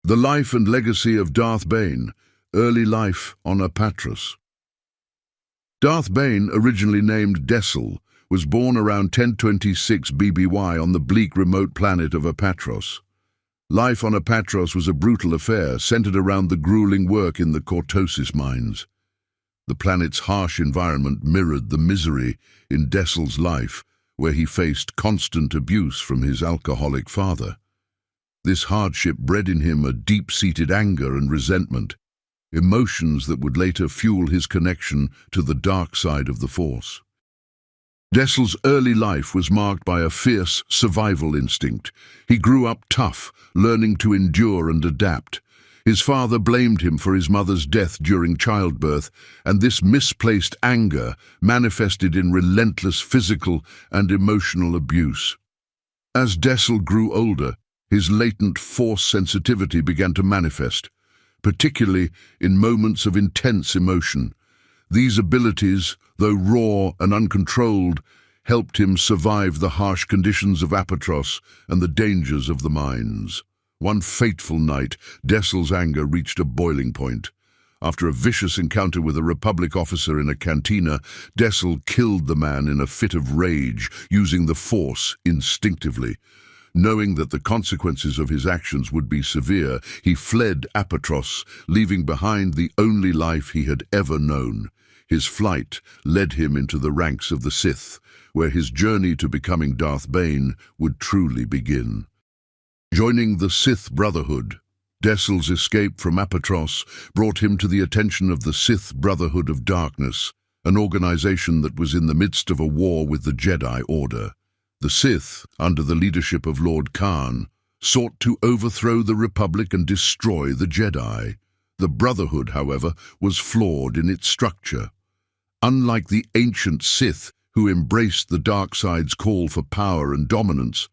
The life and legacy of Darth Bane, early life on Apatros. Darth Bane, originally named Dessel, was born around 1026 BBY on the bleak remote planet of Apatros. Life on Apatros was a brutal affair centered around the grueling work in the Cortosis mines. The planet's harsh environment mirrored the misery in Dessel's life, where he faced constant abuse from his alcoholic father. This hardship bred in him a deep-seated anger and resentment, emotions that would later fuel his connection to the dark side of the Force. Dessel's early life was marked by a fierce survival instinct. He grew up tough, learning to endure and adapt. His father blamed him for his mother's death during childbirth, and this misplaced anger manifested in relentless physical and emotional abuse. As Dessel grew older, his latent Force sensitivity began to manifest, particularly in moments of intense emotion. These abilities, though raw and uncontrolled, helped him survive the harsh conditions of Apatros and the dangers of the mines. One fateful night, Dessel's anger reached a boiling point. After a vicious encounter with a Republic officer in a cantina, Dessel killed the man in a fit of rage, using the Force instinctively. Knowing that the consequences of his actions would be severe, he fled Apatros, leaving behind the only life he had ever known. His flight led him into the ranks of the Sith, where his journey to becoming Darth Bane would truly begin. Joining the Sith Brotherhood, Dessel's escape from Apatros brought him to the attention of the Sith Brotherhood of Darkness, an organization that was in the midst of a war with the Jedi Order. The Sith, under the leadership of Lord Khan, sought to overthrow the Republic and destroy the Jedi. The Brotherhood, however, was flawed in its structure. Unlike the ancient Sith, who embraced the dark side's call for power and dominance,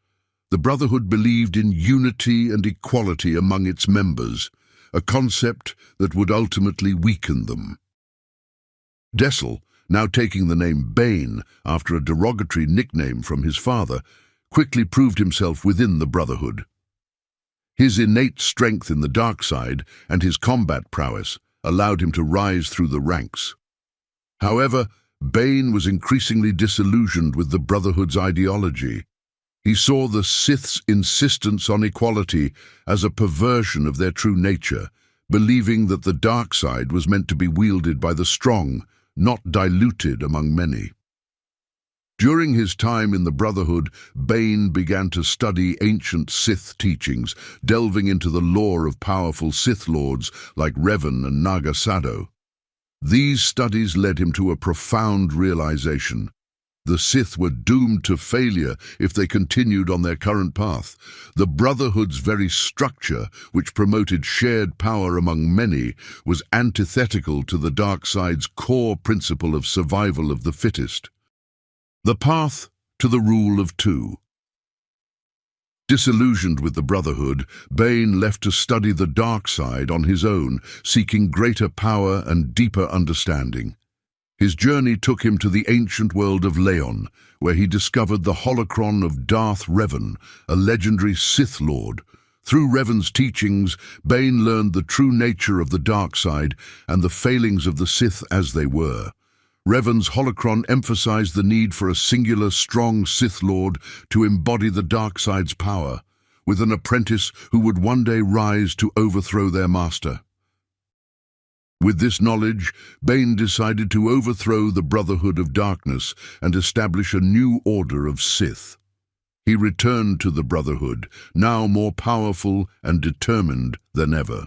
the Brotherhood believed in unity and equality among its members, a concept that would ultimately weaken them. Dessel, now taking the name Bane after a derogatory nickname from his father, quickly proved himself within the Brotherhood. His innate strength in the dark side and his combat prowess allowed him to rise through the ranks. However, Bane was increasingly disillusioned with the Brotherhood's ideology. He saw the Sith's insistence on equality as a perversion of their true nature, believing that the dark side was meant to be wielded by the strong, not diluted among many. During his time in the Brotherhood, Bane began to study ancient Sith teachings, delving into the lore of powerful Sith Lords like Revan and Naga Sadow. These studies led him to a profound realization. The Sith were doomed to failure if they continued on their current path. The Brotherhood's very structure, which promoted shared power among many, was antithetical to the dark side's core principle of survival of the fittest. The path to the rule of two. Disillusioned with the Brotherhood, Bane left to study the dark side on his own, seeking greater power and deeper understanding. His journey took him to the ancient world of Leon, where he discovered the holocron of Darth Revan, a legendary Sith Lord. Through Revan's teachings, Bane learned the true nature of the dark side and the failings of the Sith as they were. Revan's holocron emphasized the need for a singular, strong Sith Lord to embody the dark side's power, with an apprentice who would one day rise to overthrow their master. With this knowledge, Bane decided to overthrow the Brotherhood of Darkness and establish a new order of Sith. He returned to the Brotherhood, now more powerful and determined than ever.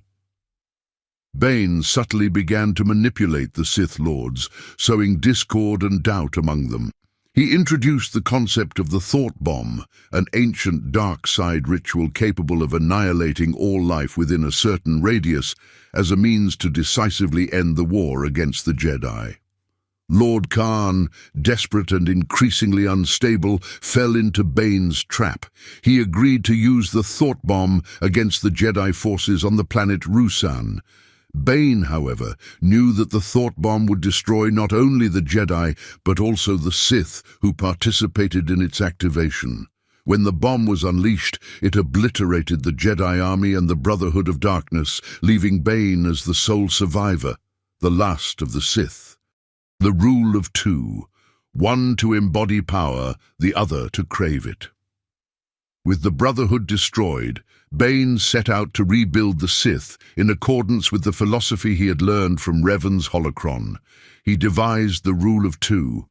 Bane subtly began to manipulate the Sith Lords, sowing discord and doubt among them. He introduced the concept of the thought bomb, an ancient dark side ritual capable of annihilating all life within a certain radius, as a means to decisively end the war against the Jedi. Lord Khan, desperate and increasingly unstable, fell into Bane's trap. He agreed to use the thought bomb against the Jedi forces on the planet Ruusan. Bane, however, knew that the thought bomb would destroy not only the Jedi, but also the Sith who participated in its activation. When the bomb was unleashed, it obliterated the Jedi army and the Brotherhood of Darkness, leaving Bane as the sole survivor, the last of the Sith. The rule of two, one to embody power, the other to crave it. With the Brotherhood destroyed, Bane set out to rebuild the Sith in accordance with the philosophy he had learned from Revan's holocron. He devised the rule of two.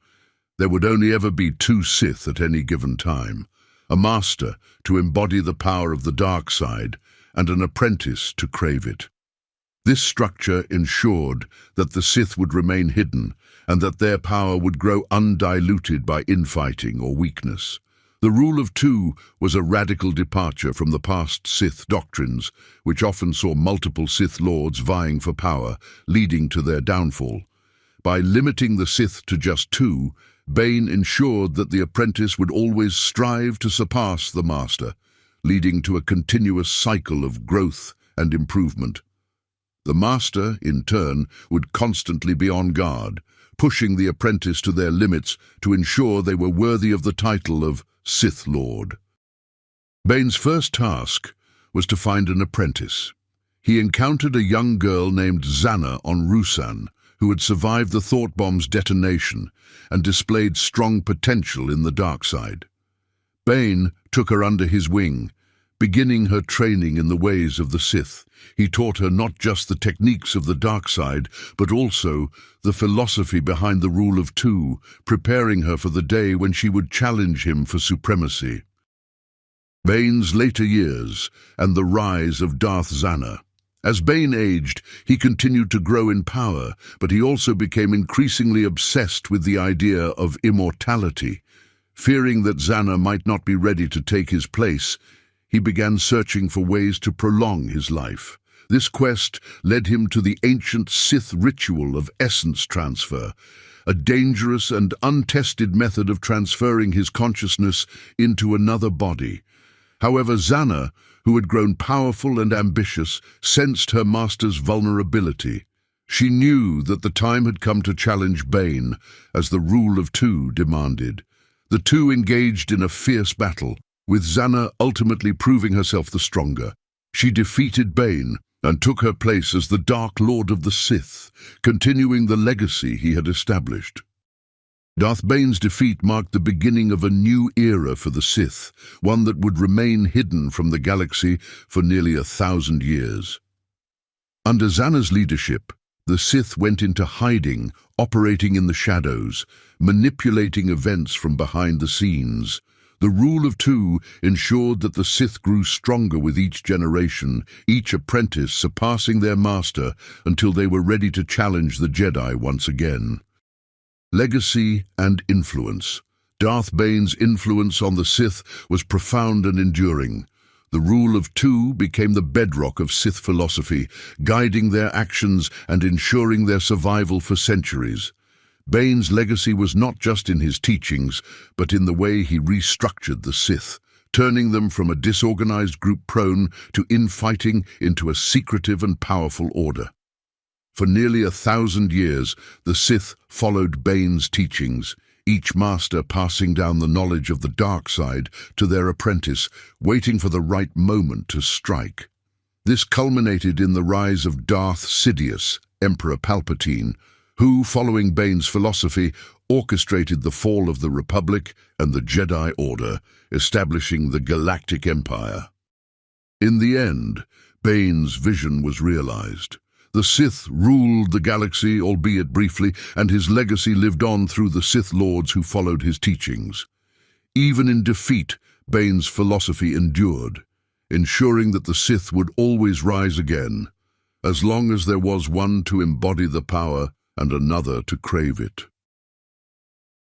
There would only ever be two Sith at any given time, a master to embody the power of the dark side, and an apprentice to crave it. This structure ensured that the Sith would remain hidden and that their power would grow undiluted by infighting or weakness. The rule of two was a radical departure from the past Sith doctrines, which often saw multiple Sith Lords vying for power, leading to their downfall. By limiting the Sith to just two, Bane ensured that the apprentice would always strive to surpass the master, leading to a continuous cycle of growth and improvement. The master, in turn, would constantly be on guard, pushing the apprentice to their limits to ensure they were worthy of the title of Sith Lord. Bane's first task was to find an apprentice. He encountered a young girl named Zannah on Ruusan, who had survived the thought bomb's detonation and displayed strong potential in the dark side. Bane took her under his wing, beginning her training in the ways of the Sith. He taught her not just the techniques of the dark side, but also the philosophy behind the rule of two, preparing her for the day when she would challenge him for supremacy. Bane's later years and the rise of Darth Zannah. As Bane aged, he continued to grow in power, but he also became increasingly obsessed with the idea of immortality. Fearing that Zannah might not be ready to take his place, he began searching for ways to prolong his life. This quest led him to the ancient Sith ritual of essence transfer, a dangerous and untested method of transferring his consciousness into another body. However, Zannah, who had grown powerful and ambitious, sensed her master's vulnerability. She knew that the time had come to challenge Bane, as the rule of two demanded. The two engaged in a fierce battle, with Zannah ultimately proving herself the stronger. She defeated Bane and took her place as the Dark Lord of the Sith, continuing the legacy he had established. Darth Bane's defeat marked the beginning of a new era for the Sith, one that would remain hidden from the galaxy for nearly 1,000 years. Under Zannah's leadership, the Sith went into hiding, operating in the shadows, manipulating events from behind the scenes. The rule of two ensured that the Sith grew stronger with each generation, each apprentice surpassing their master until they were ready to challenge the Jedi once again. Legacy and influence. Darth Bane's influence on the Sith was profound and enduring. The rule of two became the bedrock of Sith philosophy, guiding their actions and ensuring their survival for centuries. Bane's legacy was not just in his teachings, but in the way he restructured the Sith, turning them from a disorganized group prone to infighting into a secretive and powerful order. For nearly 1,000 years, the Sith followed Bane's teachings, each master passing down the knowledge of the dark side to their apprentice, waiting for the right moment to strike. This culminated in the rise of Darth Sidious, Emperor Palpatine, who, following Bane's philosophy, orchestrated the fall of the Republic and the Jedi Order, establishing the Galactic Empire. In the end, Bane's vision was realized. The Sith ruled the galaxy, albeit briefly, and his legacy lived on through the Sith Lords who followed his teachings. Even in defeat, Bane's philosophy endured, ensuring that the Sith would always rise again, as long as there was one to embody the power and another to crave it.